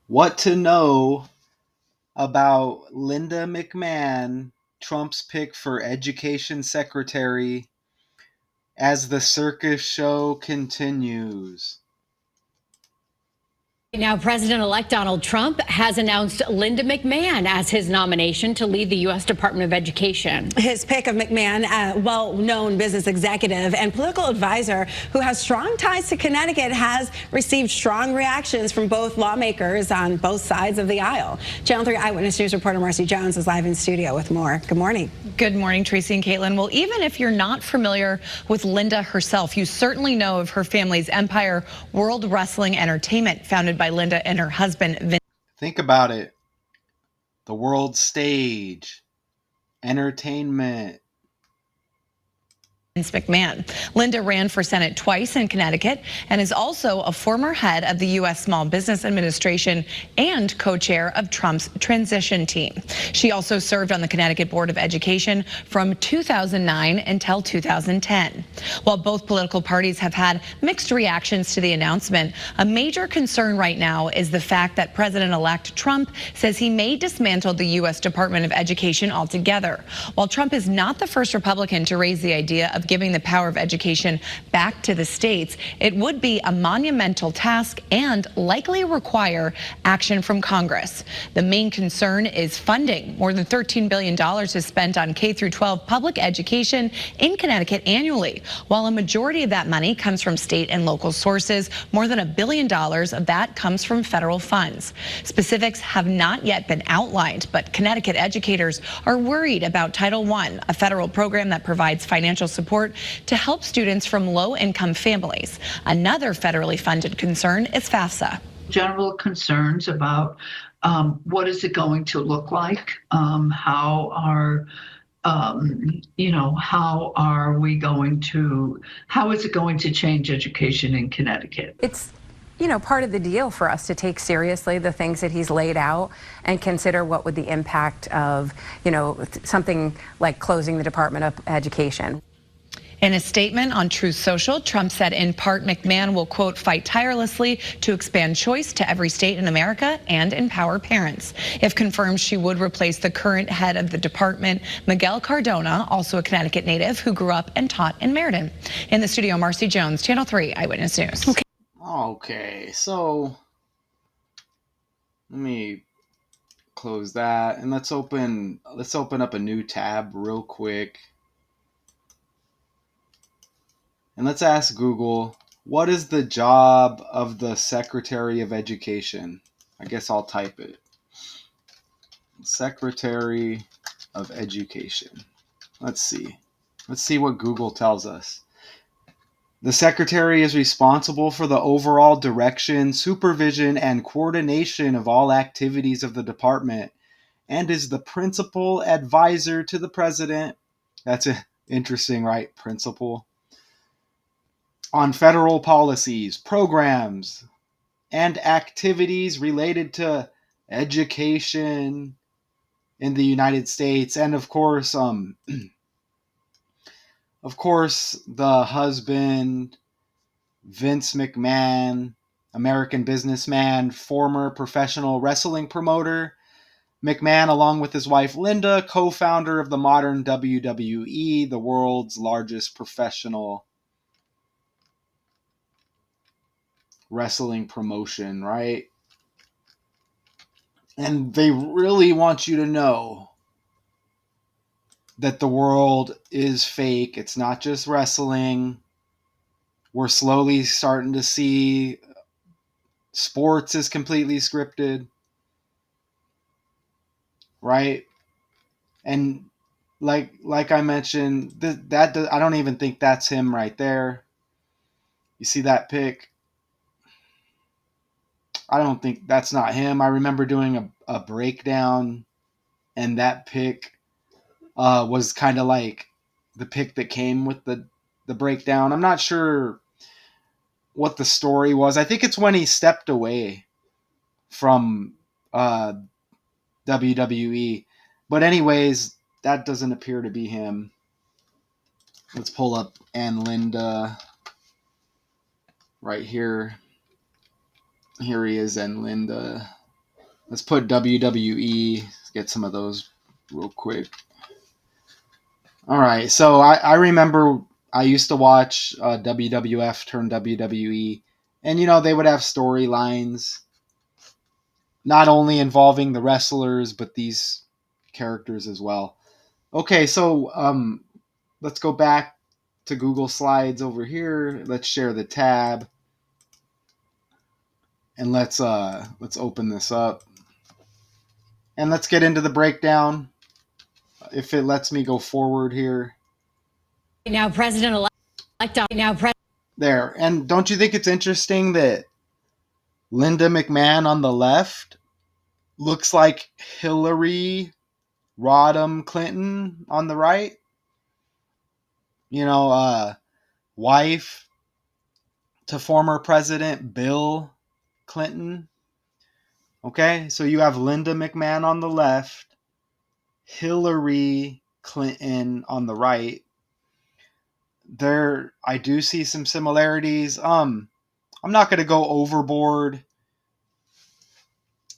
What to know about Linda McMahon, Trump's pick for education secretary, as the circus show continues. Now, President-elect Donald Trump has announced Linda McMahon as his nomination to lead the U.S. Department of Education. His pick of McMahon, a well-known business executive and political advisor who has strong ties to Connecticut, has received strong reactions from both lawmakers on both sides of the aisle. Channel 3 Eyewitness News reporter Marcy Jones is live in studio with more. Good morning. Good morning, Tracy and Caitlin. Well, even if you're not familiar with Linda herself, you certainly know of her family's empire, World Wrestling Entertainment, founded by Linda and her husband, Vince. Think about it. The world stage, entertainment. McMahon. Linda ran for Senate twice in Connecticut and is also a former head of the U.S. Small Business Administration and co-chair of Trump's transition team. She also served on the Connecticut Board of Education from 2009 until 2010. While both political parties have had mixed reactions to the announcement, a major concern right now is the fact that President-elect Trump says he may dismantle the U.S. Department of Education altogether. While Trump is not the first Republican to raise the idea of giving the power of education back to the states, it would be a monumental task and likely require action from Congress. The main concern is funding. More than $13 billion is spent on K-12 public education in Connecticut annually. While a majority of that money comes from state and local sources, more than $1 billion of that comes from federal funds. Specifics have not yet been outlined, but Connecticut educators are worried about Title I, a federal program that provides financial support to help students from low-income families. Another federally funded concern is FAFSA. General concerns about what is it going to look like? How is it going to change education in Connecticut? It's part of the deal for us to take seriously the things that he's laid out and consider what would the impact of, something like closing the Department of Education. In a statement on Truth Social, Trump said in part McMahon will, quote, fight tirelessly to expand choice to every state in America and empower parents. If confirmed, she would replace the current head of the department, Miguel Cardona, also a Connecticut native who grew up and taught in Meriden. In the studio, Marcy Jones, Channel 3 Eyewitness News. Okay, so let me close that and let's open up a new tab real quick. And let's ask Google, what is the job of the Secretary of Education? I guess I'll type it. Secretary of Education. Let's see. Let's see what Google tells us. The Secretary is responsible for the overall direction, supervision, and coordination of all activities of the department and is the principal advisor to the President. That's interesting, right? Principal. On federal policies, programs, and activities related to education in the United States. And of course, the husband, Vince McMahon, American businessman, former professional wrestling promoter. McMahon, along with his wife Linda, co-founder of the modern WWE, the world's largest professional wrestling promotion, right? And they really want you to know that the world is fake. It's not just wrestling. We're slowly starting to see sports is completely scripted, right? And like I mentioned, that I don't even think that's him right there. You see that pic? I don't think that's not him. I remember doing a breakdown, and that pic was kind of like the pic that came with the breakdown. I'm not sure what the story was. I think it's when he stepped away from WWE. But anyways, that doesn't appear to be him. Let's pull up and Linda right here. Here he is and Linda. Let's put WWE. Let's get some of those real quick. All right. So I remember I used to watch WWF turn WWE. And, they would have storylines not only involving the wrestlers, but these characters as well. Okay, so let's go back to Google Slides over here. Let's share the tab. And let's open this up. And let's get into the breakdown. If it lets me go forward here. Now, President-elect. There. And don't you think it's interesting that Linda McMahon on the left looks like Hillary Rodham Clinton on the right? Wife to former President Bill Clinton. Okay, so you have Linda McMahon on the left, Hillary Clinton on the right. I do see some similarities. I'm not going to go overboard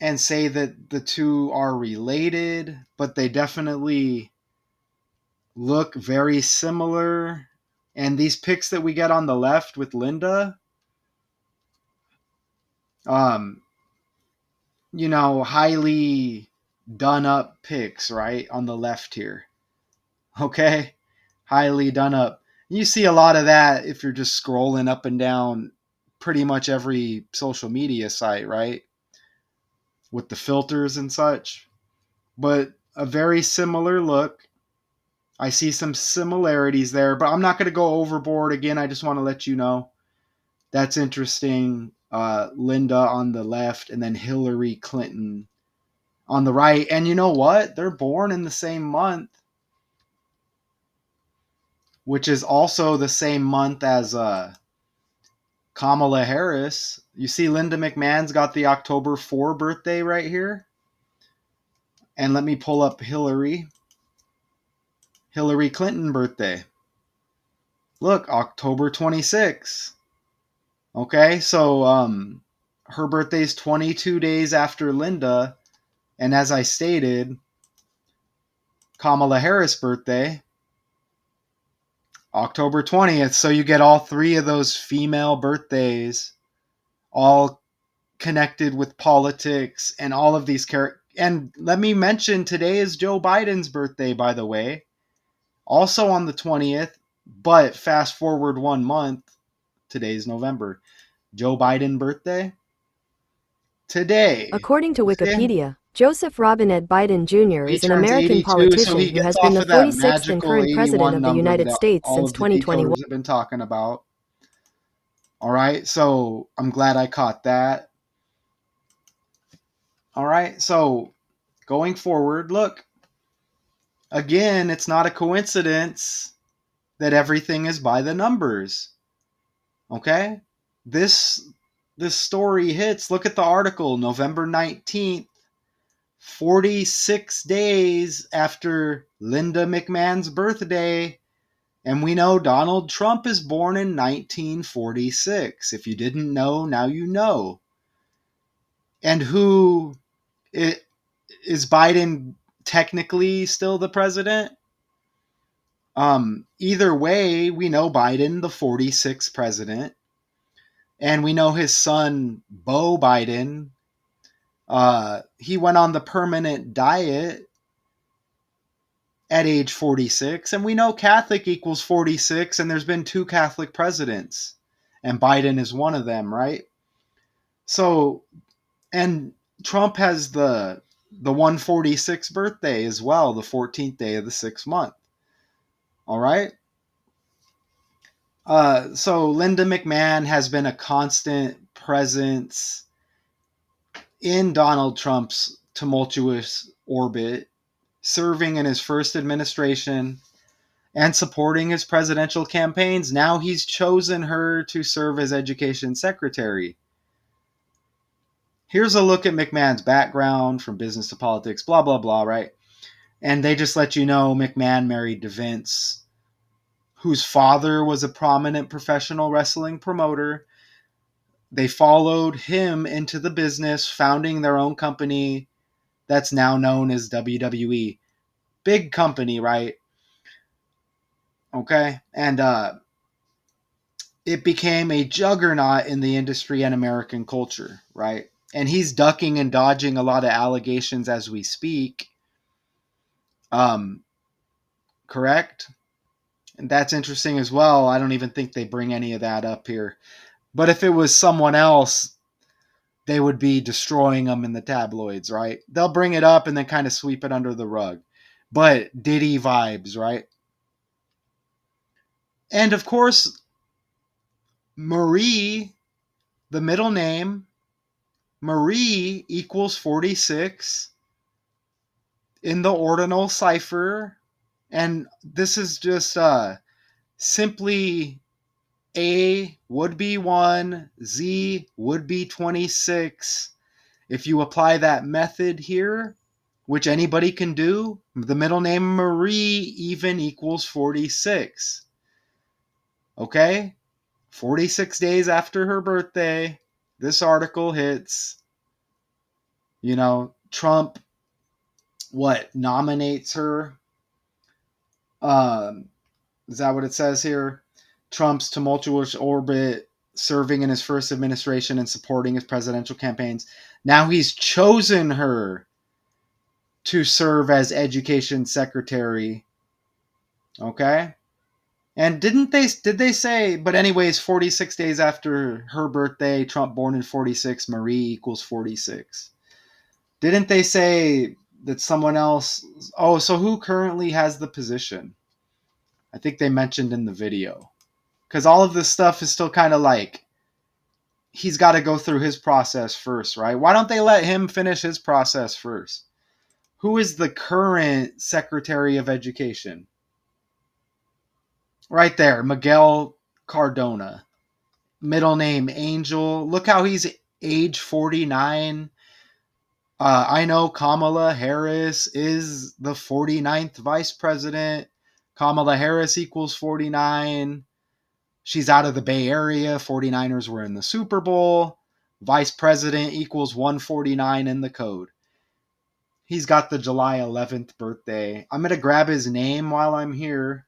and say that the two are related, but they definitely look very similar. And these pics that we get on the left with Linda, highly done up pics, right? On the left here. Okay? Highly done up. You see a lot of that if you're just scrolling up and down pretty much every social media site, right? With the filters and such. But a very similar look. I see some similarities there, but I'm not going to go overboard. Again, I just want to let you know. That's interesting. Linda on the left and then Hillary Clinton on the right. And you know what? They're born in the same month, which is also the same month as Kamala Harris. You see Linda McMahon's got the October 4 birthday right here. And let me pull up Hillary Clinton birthday. Look, October 26. Okay, so her birthday's 22 days after Linda. And as I stated, Kamala Harris' birthday, October 20th. So you get all three of those female birthdays all connected with politics and all of these characters. And let me mention, today is Joe Biden's birthday, by the way. Also on the 20th, but fast forward 1 month. Today's November. Joe Biden birthday? Today. According to Wikipedia, Joseph Robinette Biden Jr. He is an turns American 82, politician so he who gets has been off the of that 46th and current magical president 81 of the number United that States all since of the 2021. decoders have been talking about. All right, so I'm glad I caught that. All right, so going forward, look, again, it's not a coincidence that everything is by the numbers. Okay? This story hits. Look at the article, November 19th, 46 days after Linda McMahon's birthday. And we know Donald Trump is born in 1946. If you didn't know, now you know. And is Biden technically still the president? Either way, we know Biden, the 46th president, and we know his son, Beau Biden, he went on the permanent diet at age 46, and we know Catholic equals 46, and there's been 2 Catholic presidents, and Biden is one of them, right? So, and Trump has the 146th birthday as well, the 14th day of the 6th month. All right? So Linda McMahon has been a constant presence in Donald Trump's tumultuous orbit, serving in his first administration and supporting his presidential campaigns. Now he's chosen her to serve as education secretary. Here's a look at McMahon's background, from business to politics, blah, blah, blah, right? And they just let you know McMahon married to Vince, whose father was a prominent professional wrestling promoter. they followed him into the business, founding their own company that's now known as WWE. Big company, right? Okay. And it became a juggernaut in the industry and American culture, right? And he's ducking and dodging a lot of allegations as we speak. Correct? And that's interesting as well. I don't even think they bring any of that up here. But if it was someone else, they would be destroying them in the tabloids, right? They'll bring it up and then kind of sweep it under the rug. But Diddy vibes, right? And of course, Marie, the middle name, Marie equals 46 in the ordinal cipher. And this is just simply A would be 1, Z would be 26. If you apply that method here, which anybody can do, the middle name Marie even equals 46. Okay? 46 days after her birthday, this article hits. You know, Trump, nominates her? Is that what it says here? Trump's tumultuous orbit, serving in his first administration and supporting his presidential campaigns. Now he's chosen her to serve as education secretary. Okay? And did they say, but anyways, 46 days after her birthday, Trump born in 46, Marie equals 46. Didn't they say that someone else, oh, so who currently has the position? I think they mentioned in the video. Because all of this stuff is still kind of like, he's got to go through his process first, right? Why don't they let him finish his process first? Who is the current Secretary of Education? Right there, Miguel Cardona. Middle name Angel. Look how he's age 49. I know Kamala Harris is the 49th vice president. Kamala Harris equals 49. She's out of the Bay Area. 49ers were in the Super Bowl. Vice president equals 149 in the code. He's got the July 11th birthday. I'm going to grab his name while I'm here,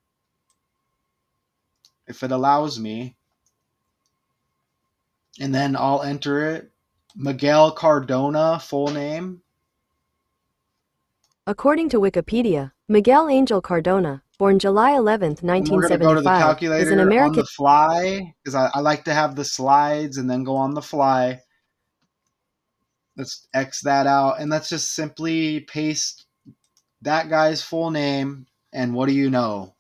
if it allows me. And then I'll enter it. Miguel Cardona, full name. According to Wikipedia, Miguel Angel Cardona, born July 11, And we're going to go to the 1975, is an calculator on American. the fly, because I like to have the slides and then go on the fly. Let's X that out, and let's just simply paste that guy's full name, and what do you know?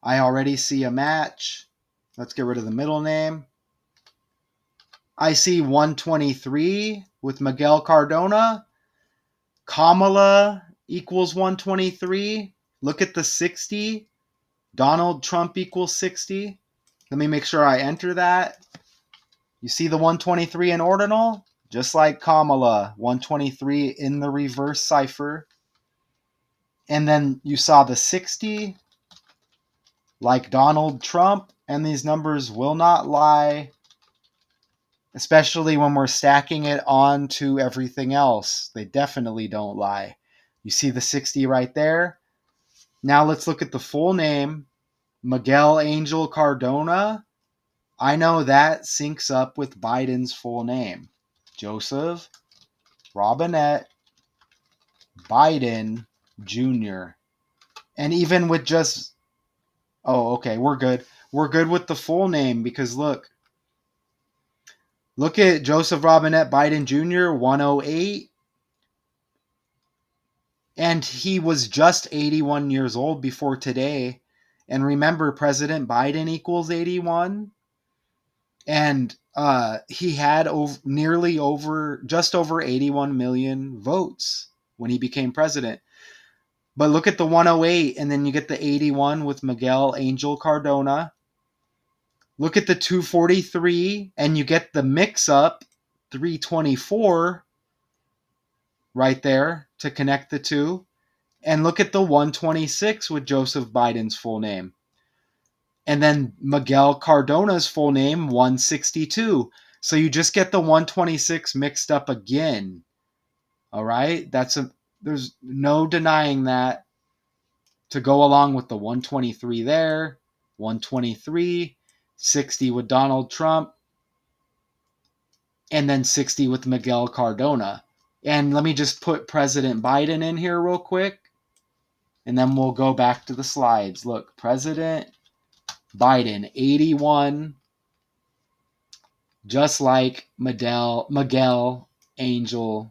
I already see a match. Let's get rid of the middle name. I see 123 with Miguel Cardona. Kamala equals 123. Look at the 60. Donald Trump equals 60. Let me make sure I enter that. You see the 123 in ordinal? Just like Kamala, 123 in the reverse cipher. And then you saw the 60, like Donald Trump, and these numbers will not lie, especially when we're stacking it onto everything else. They definitely don't lie. You see the 60 right there? Now let's look at the full name, Miguel Angel Cardona. I know that syncs up with Biden's full name, Joseph Robinette Biden Jr. And even with just, oh, okay, we're good. We're good with the full name because look at Joseph Robinette Biden Jr., 108. And he was just 81 years old before today. And remember, President Biden equals 81. And he had just over 81 million votes when he became president. But look at the 108, and then you get the 81 with Miguel Angel Cardona. Look at the 243, and you get the mix-up 324 right there to connect the two. And look at the 126 with Joseph Biden's full name. And then Miguel Cardona's full name, 162. So you just get the 126 mixed up again. All right? There's no denying that. To go along with the 123 there, 123, 60 with Donald Trump, and then 60 with Miguel Cardona. And let me just put President Biden in here real quick, and then we'll go back to the slides. Look, President Biden, 81, just like Miguel Angel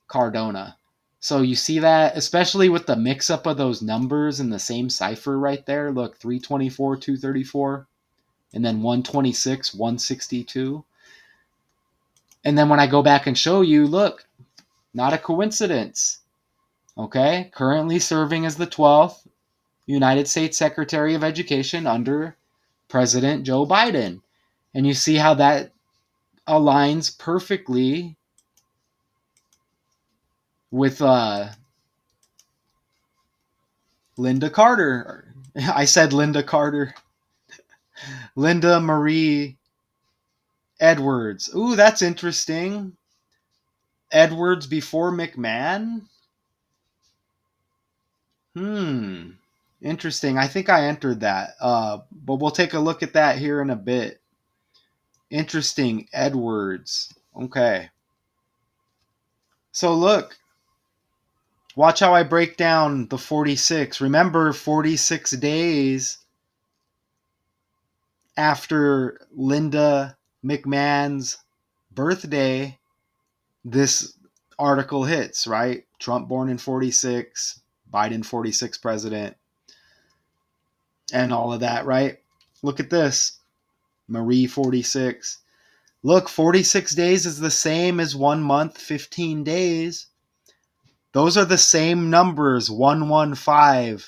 Cardona. So you see that, especially with the mix-up of those numbers in the same cipher right there. Look, 324, 234, and then 126, 162. And then when I go back and show you, look, not a coincidence. Okay, currently serving as the 12th United States Secretary of Education under President Joe Biden. And you see how that aligns perfectly with Linda Carter. I said Linda Carter. Linda Marie Edwards. Ooh, that's interesting. Edwards before McMahon? Interesting. I think I entered that. But we'll take a look at that here in a bit. Interesting. Edwards. Okay. So look. Watch how I break down the 46. Remember, 46 days after Linda McMahon's birthday, this article hits, right? Trump born in 46, Biden 46 president, and all of that, right? Look at this. Marie 46. Look, 46 days is the same as 1 month, 15 days. Those are the same numbers, 115,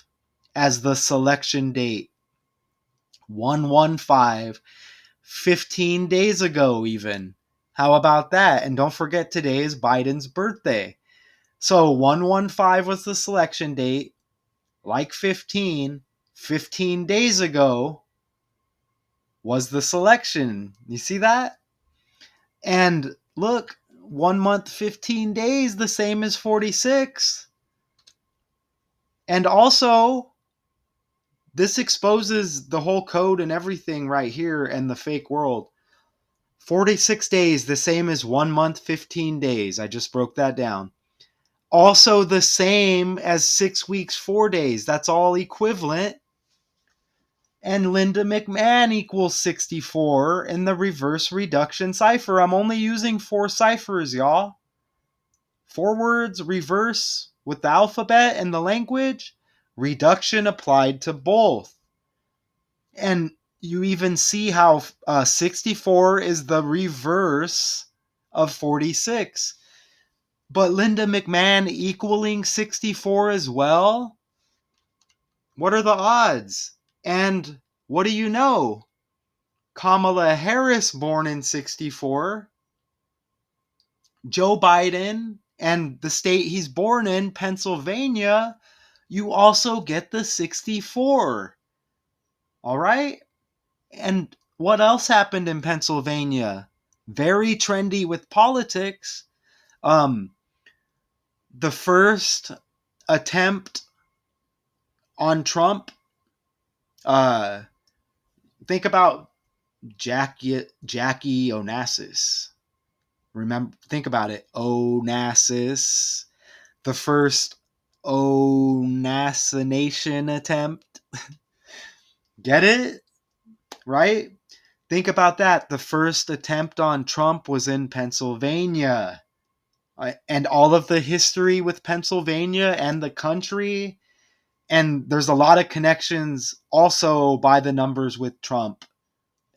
as the selection date. 115, 15 days ago even. How about that? And don't forget, today is Biden's birthday. So 115 was the selection date, like 15 days ago was the selection. You see that? And look, 1 month, 15 days, the same as 46. And also, this exposes the whole code and everything right here and the fake world. 46 days, the same as 1 month, 15 days. I just broke that down. Also the same as 6 weeks, 4 days. That's all equivalent. And Linda McMahon equals 64 in the reverse reduction cipher. I'm only using 4 ciphers, y'all. Forwards, reverse with the alphabet and the language. Reduction applied to both. And you even see how 64 is the reverse of 46. But Linda McMahon equaling 64 as well? What are the odds? And what do you know? Kamala Harris born in 64. Joe Biden and the state he's born in, Pennsylvania, you also get the 64. All right? And what else happened in Pennsylvania? Very trendy with politics. The first attempt on Trump. Think about Jackie Onassis. Think about it. Onassis. The first Onassination attempt. Get it? Right? Think about that. The first attempt on Trump was in Pennsylvania. And all of the history with Pennsylvania and the country. And there's a lot of connections also by the numbers with Trump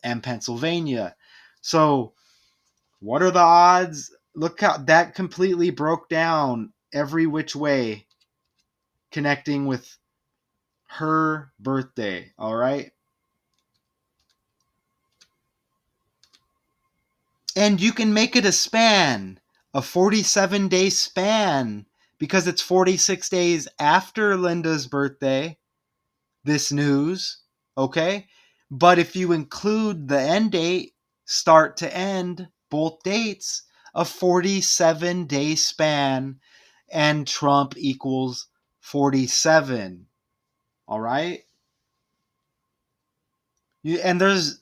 and Pennsylvania. So what are the odds? Look how that completely broke down every which way, connecting with her birthday. All right. And you can make it a 47-day span, because it's 46 days after Linda's birthday, this news, okay? But if you include the end date, start to end, both dates, a 47-day span, and Trump equals 47. All right? And there's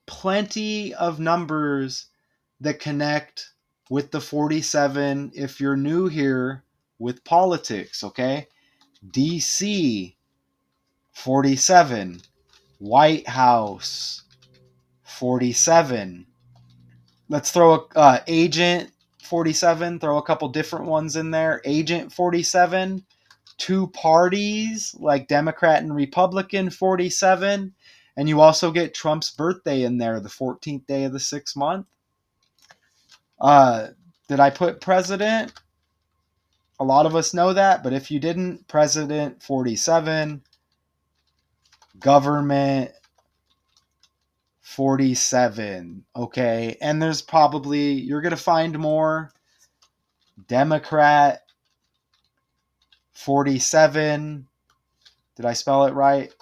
plenty of numbers that connect with the 47 if you're new here with politics, okay? DC, 47. White House, 47. Let's throw Agent 47, throw a couple different ones in there. Agent 47, two parties like Democrat and Republican, 47. And you also get Trump's birthday in there, the 14th day of the 6th month. Did I put president? A lot of us know that, but if you didn't, president 47, government 47. Okay, and there's probably, you're going to find more. Democrat 47. Did I spell it right?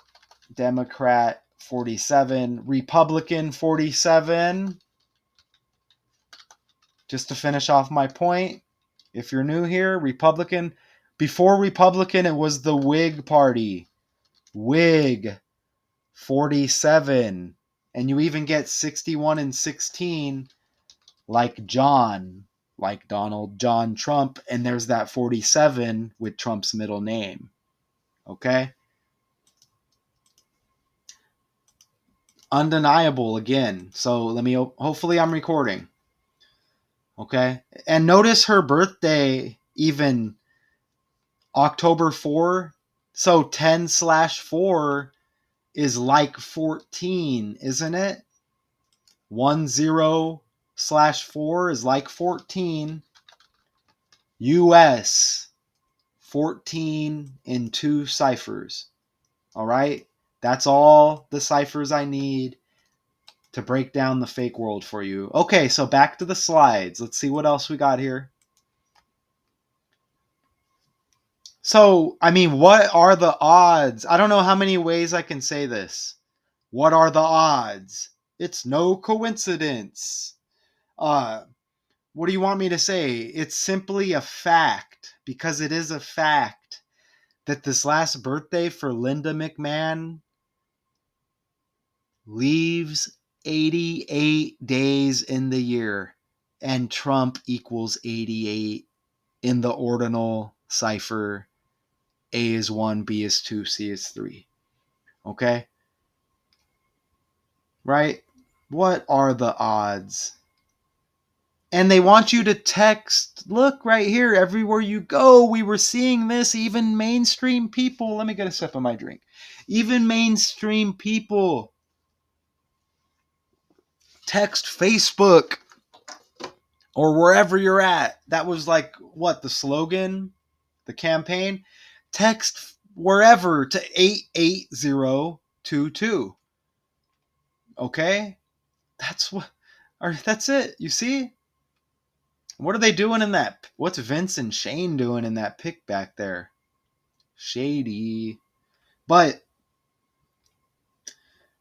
Democrat 47. Republican 47. Just to finish off my point, if you're new here, Republican. Before Republican, it was the Whig Party. Whig 47. And you even get 61 and 16 like John, like Donald John Trump. And there's that 47 with Trump's middle name. Okay? Undeniable again. So let me, hopefully I'm recording. Okay? And notice her birthday, even October 4. So 10/4 is like 14, isn't it? 10/4 is like 14. US 14 in 2 ciphers. All right? That's all the ciphers I need to break down the fake world for you. Okay, so back to the slides. Let's see what else we got here. So, I mean, what are the odds? I don't know how many ways I can say this. What are the odds? It's no coincidence. What do you want me to say? It's simply a fact, because it is a fact that this last birthday for Linda McMahon leaves 88 days in the year, and Trump equals 88 in the ordinal cipher. A is 1, B is 2, C is 3. Okay? Right? What are the odds? And they want you to text. Look right here, everywhere you go, we were seeing this. Even mainstream people. Let me get a sip of my drink. Even mainstream people text Facebook or wherever you're at. That was like, what, the slogan? The campaign? Text wherever to 88022. Okay? That's it. You see? What are they doing in that? What's Vince and Shane doing in that pic back there? Shady. But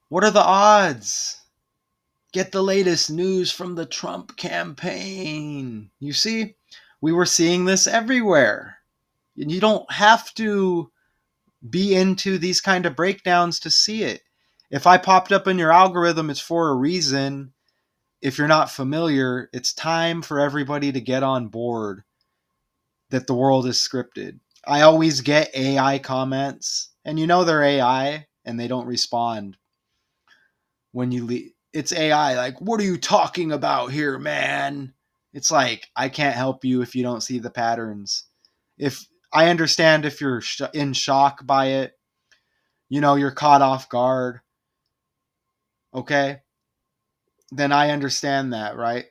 what are the odds? Get the latest news from the Trump campaign. You see, we were seeing this everywhere. And you don't have to be into these kind of breakdowns to see it. If I popped up in your algorithm, it's for a reason. If you're not familiar, it's time for everybody to get on board that the world is scripted. I always get AI comments, and you know they're AI, and they don't respond when you leave. It's AI, like, what are you talking about here, man? It's like, I can't help you if you don't see the patterns. If I understand if you're in shock by it, you're caught off guard. Okay? Then I understand that, right?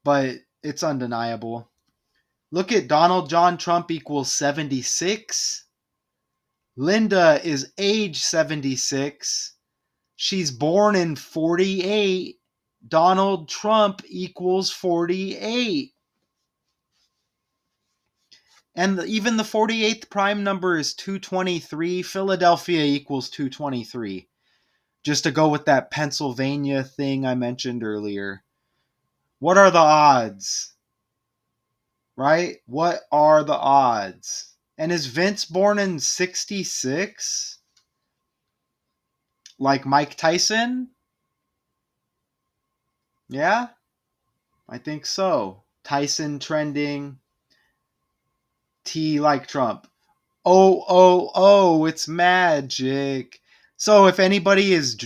But it's undeniable. Look at Donald John Trump equals 76. Linda is age 76. She's born in 48. Donald Trump equals 48. And even the 48th prime number is 223. Philadelphia equals 223. just to go with that Pennsylvania thing I mentioned earlier. What are the odds? Right? What are the odds? And is Vince born in 66? Like Mike Tyson? Yeah, I think so. Tyson trending. T like Trump. Oh, oh, oh, it's magic. So if anybody is,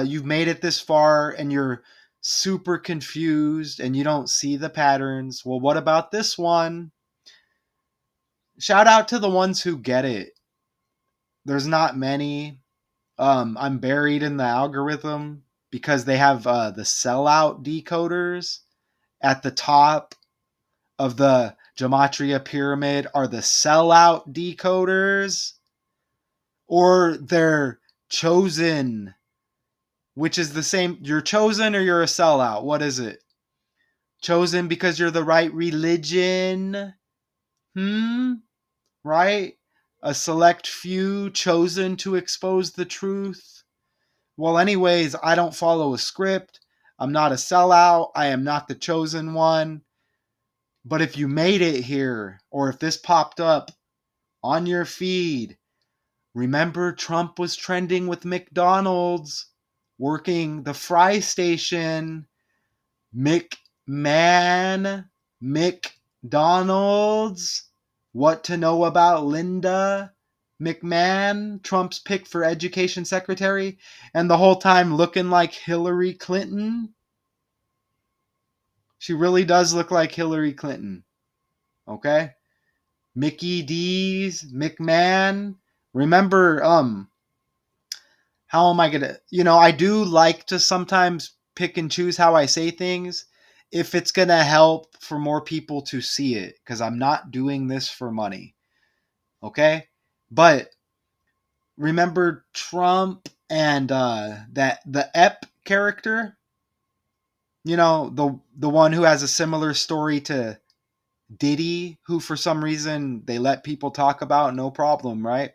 you've made it this far and you're super confused and you don't see the patterns, well, what about this one? Shout out to the ones who get it. There's not many. I'm buried in the algorithm because they have the sellout decoders at the top of the gematria pyramid are the sellout decoders, or they're chosen, which is the same. You're chosen or you're a sellout. What is it? Chosen because you're the right religion? Right? A select few chosen to expose the truth? Well, anyways, I don't follow a script. I'm not a sellout. I am not the chosen one. But if you made it here, or if this popped up on your feed, remember Trump was trending with McDonald's, working the fry station. McDonald's. What to know about Linda McMahon, Trump's pick for education secretary, and the whole time looking like Hillary Clinton. She really does look like Hillary Clinton. Okay? Mickey D's, McMahon. Remember, how am I gonna, I do like to sometimes pick and choose how I say things if it's gonna help for more people to see it, because I'm not doing this for money. Okay? But remember Trump and that the Ep character? The one who has a similar story to Diddy, who for some reason they let people talk about, no problem, right?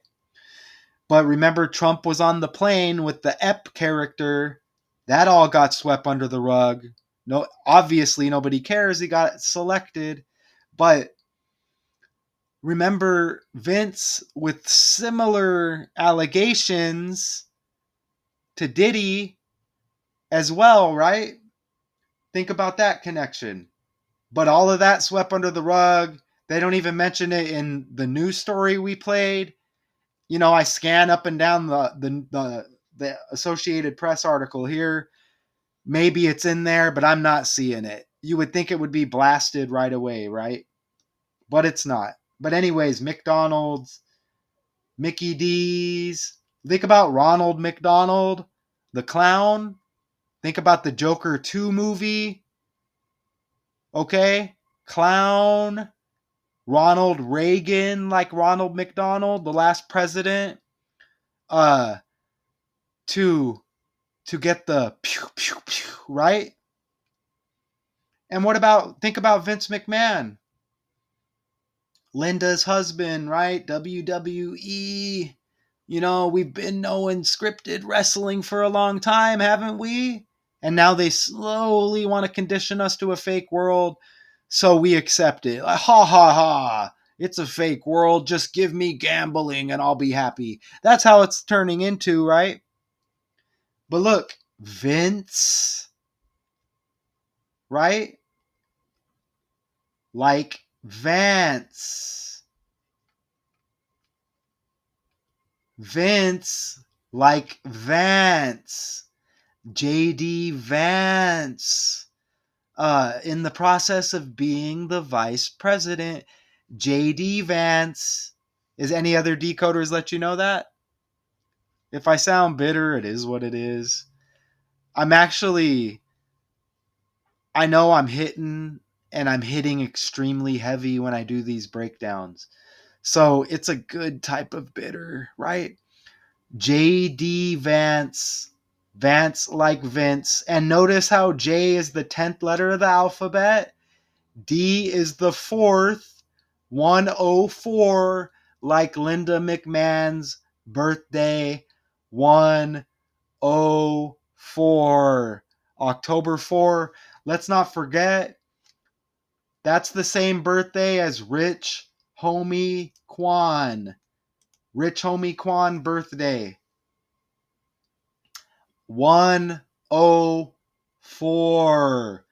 But remember, Trump was on the plane with the Ep character. That all got swept under the rug. No, obviously nobody cares. He got selected. But remember Vince with similar allegations to Diddy as well, right? Think about that connection. But all of that swept under the rug. They don't even mention it in the news story we played. I scan up and down the Associated Press article here. Maybe it's in there, but I'm not seeing it. You would think it would be blasted right away, right? But it's not. But anyways, McDonald's, Mickey D's. Think about Ronald McDonald, the clown. Think about the Joker 2 movie. Okay? Clown. Ronald Reagan, like Ronald McDonald, the last president. To get the pew pew pew, right? And think about Vince McMahon, Linda's husband, right? WWE. We've been knowing scripted wrestling for a long time, haven't we? And now they slowly want to condition us to a fake world, so we accept it. Like, ha ha ha. It's a fake world. Just give me gambling and I'll be happy. That's how it's turning into, right? But look, Vince, right? Like Vance. Vince, like Vance. JD Vance. In the process of being the vice president, JD Vance. Is any other decoders let you know that? If I sound bitter, it is what it is. I know I'm hitting, and I'm hitting extremely heavy when I do these breakdowns. So it's a good type of bitter, right? JD Vance. Vance like Vince. And notice how J is the 10th letter of the alphabet. D is the 4th. 104, like Linda McMahon's birthday. 104. 104. October 4. Let's not forget, that's the same birthday as Rich Homie Quan. Rich Homie Quan birthday. 104.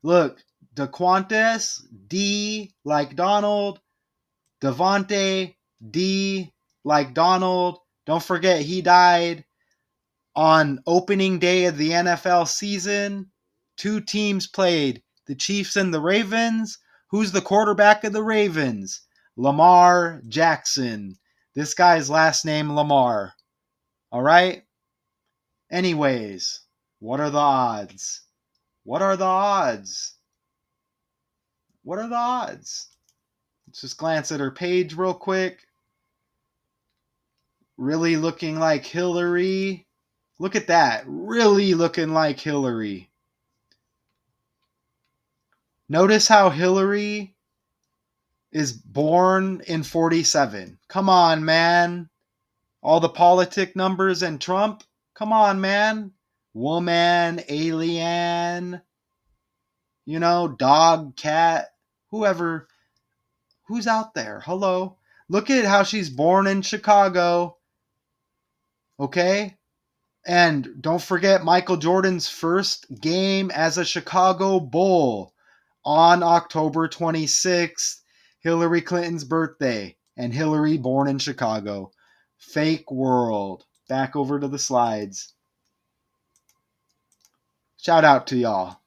Look, DeQuantes, D like Donald. Devontae, D like Donald. Don't forget, he died on opening day of the NFL season. 2 teams played, the Chiefs and the Ravens. Who's the quarterback of the Ravens? Lamar Jackson. This guy's last name Lamar. All right? Anyways, what are the odds? What are the odds? What are the odds? Let's just glance at her page real quick. Really looking like Hillary. Look at that. Really looking like Hillary. Notice how Hillary is born in 47. Come on, man. All the politic numbers and Trump. Come on, man. Woman, alien, dog, cat, whoever. Who's out there? Hello. Look at how she's born in Chicago. Okay? And don't forget Michael Jordan's first game as a Chicago Bull on October 26th, Hillary Clinton's birthday, and Hillary born in Chicago. Fake world. Back over to the slides. Shout out to y'all.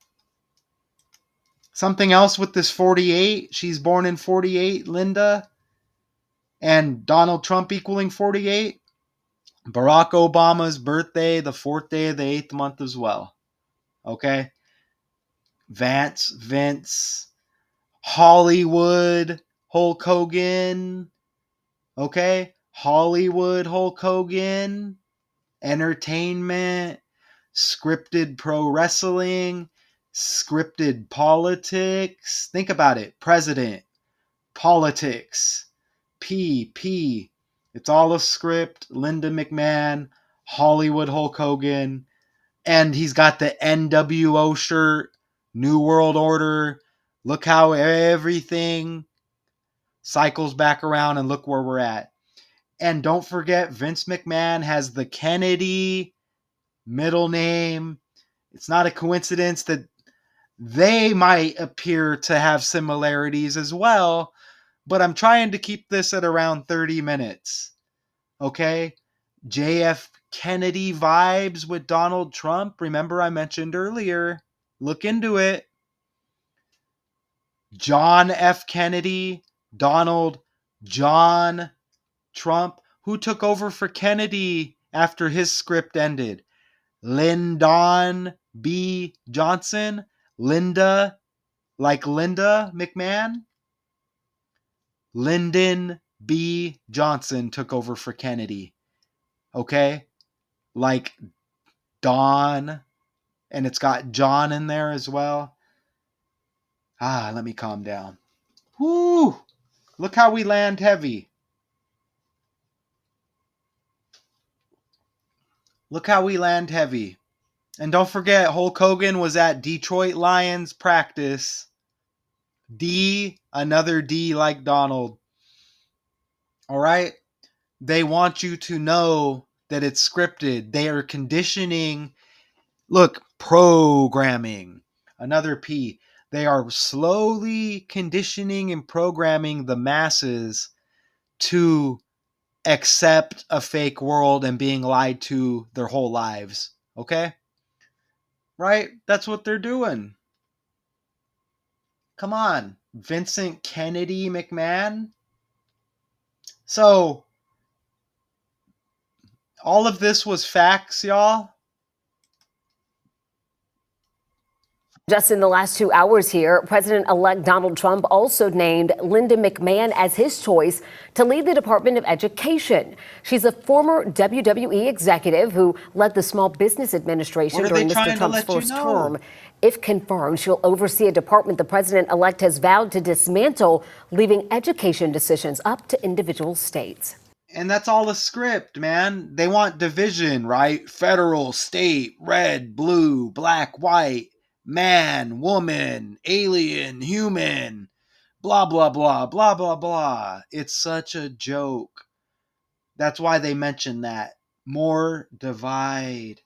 Something else with this 48. She's born in 48, Linda. And Donald Trump equaling 48. Barack Obama's birthday, the 4th day of the 8th month as well. Okay? Vince, Hollywood, Hulk Hogan. Okay? Hollywood, Hulk Hogan. Entertainment, scripted pro wrestling, scripted politics. Think about it. President, politics, P. It's all a script. Linda McMahon, Hollywood Hulk Hogan, and he's got the NWO shirt, New World Order. Look how everything cycles back around, and look where we're at. And don't forget, Vince McMahon has the Kennedy middle name. It's not a coincidence that they might appear to have similarities as well, but I'm trying to keep this at around 30 minutes. Okay? JF Kennedy vibes with Donald Trump. Remember I mentioned earlier, look into it. John F. Kennedy, Donald John Trump. Who took over for Kennedy after his script ended? Lyndon B. Johnson. Linda, like Linda McMahon. Lyndon B. Johnson took over for Kennedy. Okay? Like Don, and it's got John in there as well. Let me calm down. Whoo! Look how we land heavy. Look how we land heavy. And don't forget, Hulk Hogan was at Detroit Lions practice. D, another D like Donald. All right? They want you to know that it's scripted. They are conditioning. Look, programming. Another P. They are slowly conditioning and programming the masses to accept a fake world and being lied to their whole lives. Okay? Right? That's what they're doing. Come on. Vincent Kennedy McMahon. So, all of this was facts, y'all. Just in the last 2 hours here, President-elect Donald Trump also named Linda McMahon as his choice to lead the Department of Education. She's a former WWE executive who led the Small Business Administration during Mr. Trump's first term. If confirmed, she'll oversee a department the president-elect has vowed to dismantle, leaving education decisions up to individual states. And that's all a script, man. They want division, right? Federal, state, red, blue, black, white, man, woman, alien, human, blah, blah, blah, blah, blah, blah. It's such a joke. That's why they mention that. More divide.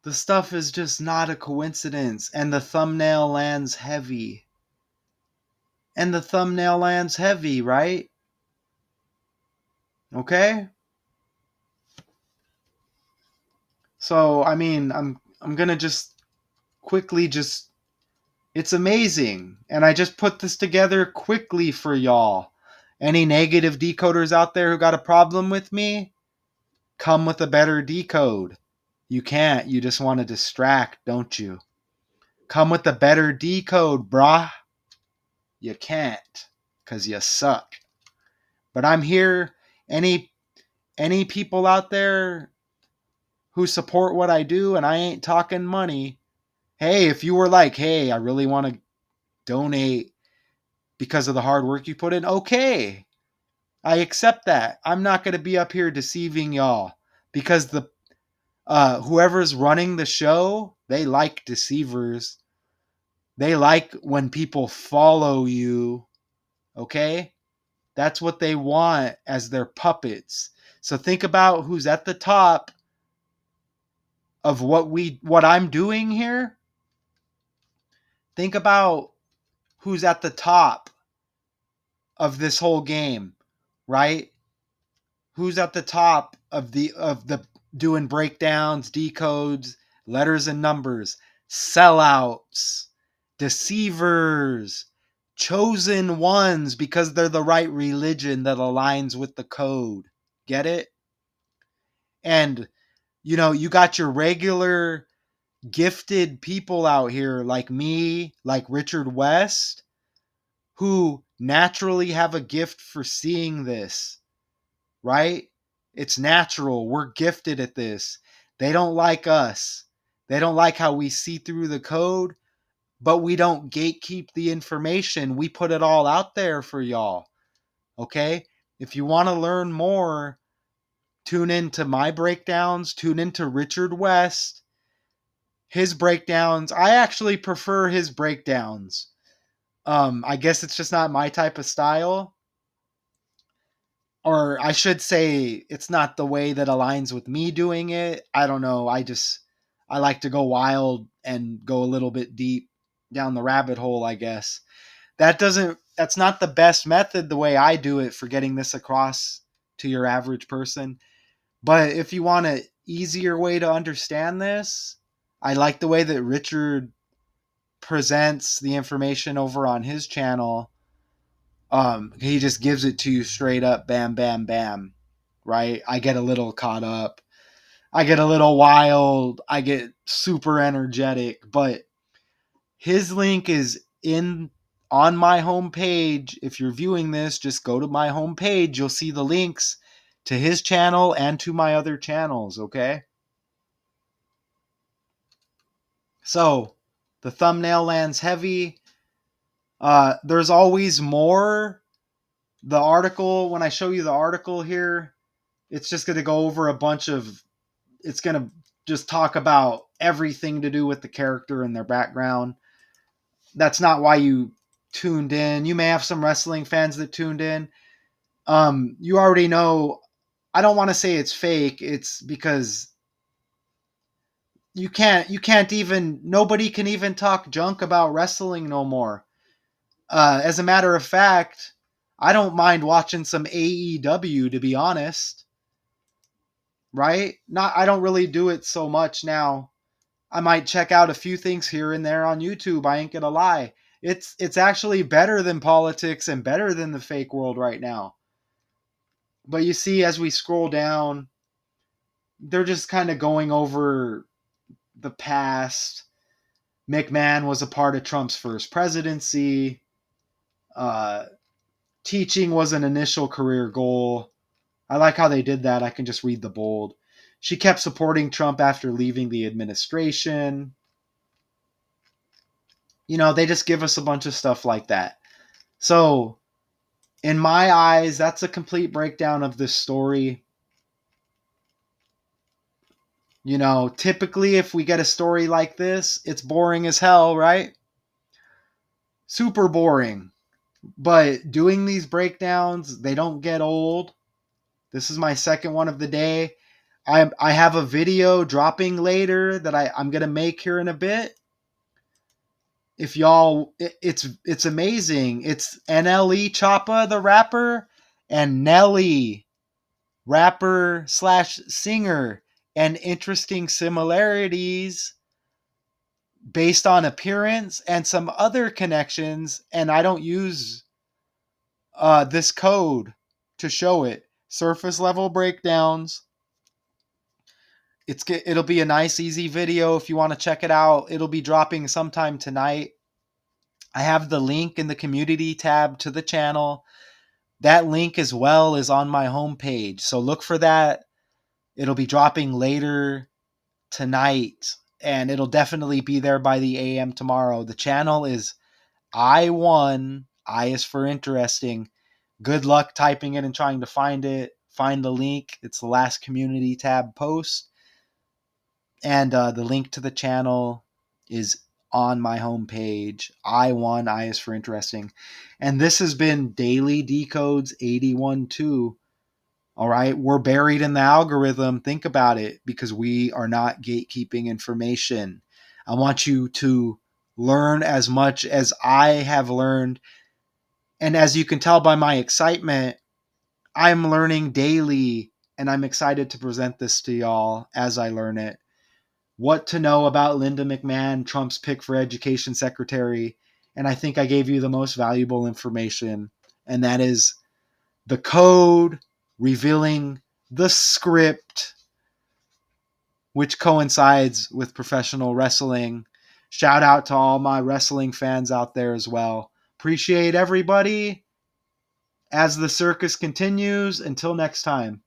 The stuff is just not a coincidence. And the thumbnail lands heavy. Right? Okay? So, I mean, I'm going to just quickly just it's amazing. And I just put this together quickly for y'all. Any negative decoders out there who got a problem with me? Come with a better decode. You can't. You just want to distract, don't you? Come with a better decode, brah. You can't, because you suck. But I'm here. Any people out there who support what I do, and I ain't talking money. Hey, if you were like, hey, I really want to donate because of the hard work you put in, okay. I accept that. I'm not going to be up here deceiving y'all because the whoever's running the show, they like deceivers. They like when people follow you, okay? That's what they want as their puppets. So think about who's at the top of what I'm doing here. Think about who's at the top of this whole game, right? Who's at the top of the doing breakdowns, decodes, letters and numbers, sellouts, deceivers, chosen ones because they're the right religion that aligns with the code. Get it? And you got your regular gifted people out here like me, like Richard West, who naturally have a gift for seeing this, right? It's natural. We're gifted at this. They don't like us. They don't like how we see through the code, but we don't gatekeep the information. We put it all out there for y'all. Okay? If you want to learn more, tune into my breakdowns, tune into Richard West. His breakdowns, I actually prefer his breakdowns. I guess it's just not my type of style. Or I should say it's not the way that aligns with me doing it. I don't know. I like to go wild and go a little bit deep down the rabbit hole, I guess. That's not the best method the way I do it for getting this across to your average person. But if you want an easier way to understand this, I like the way that Richard presents the information over on his channel. He just gives it to you straight up, bam, bam, bam, right? I get a little caught up. I get a little wild. I get super energetic, but his link is on my homepage. If you're viewing this, just go to my homepage. You'll see the links to his channel and to my other channels, okay? So, the thumbnail lands heavy. There's always more. The article, when I show you the article here, it's just going to go over it's going to just talk about everything to do with the character and their background. That's not why you tuned in. You may have some wrestling fans that tuned in. You already know, I don't want to say it's fake. It's because nobody can even talk junk about wrestling no more. As a matter of fact, I don't mind watching some AEW, to be honest. Right? I don't really do it so much now. I might check out a few things here and there on YouTube. I ain't gonna lie. It's actually better than politics and better than the fake world right now. But you see, as we scroll down, they're just kind of going over the past. McMahon was a part of Trump's first presidency. Teaching was an initial career goal. I like how they did that. I can just read the bold. She kept supporting Trump after leaving the administration. They just give us a bunch of stuff like that. So In my eyes, that's a complete breakdown of this story. You know, typically if we get a story like this, it's boring as hell, right? Super boring. But doing these breakdowns, they don't get old. This is my second one of the day. I have a video dropping later that I'm gonna make here in a bit. If y'all, it's amazing. It's NLE Choppa, the rapper, and Nelly, rapper slash singer, and interesting similarities based on appearance and some other connections. And I don't use this code to show it. Surface level breakdowns. It'll be a nice, easy video if you want to check it out. It'll be dropping sometime tonight. I have the link in the community tab to the channel. That link as well is on my homepage. So look for that. It'll be dropping later tonight, and it'll definitely be there by the AM tomorrow. The channel is I1. I is for interesting. Good luck typing it and trying to find it. Find the link. It's the last community tab post. And the link to the channel is on my homepage. I1, I is for interesting. And this has been Daily Decodes 812. All right. We're buried in the algorithm. Think about it, because we are not gatekeeping information. I want you to learn as much as I have learned. And as you can tell by my excitement, I'm learning daily, and I'm excited to present this to y'all as I learn it. What to know about Linda McMahon, Trump's pick for education secretary. And I think I gave you the most valuable information, and that is the code revealing the script, which coincides with professional wrestling. Shout out to all my wrestling fans out there as well. Appreciate everybody. As the circus continues, until next time.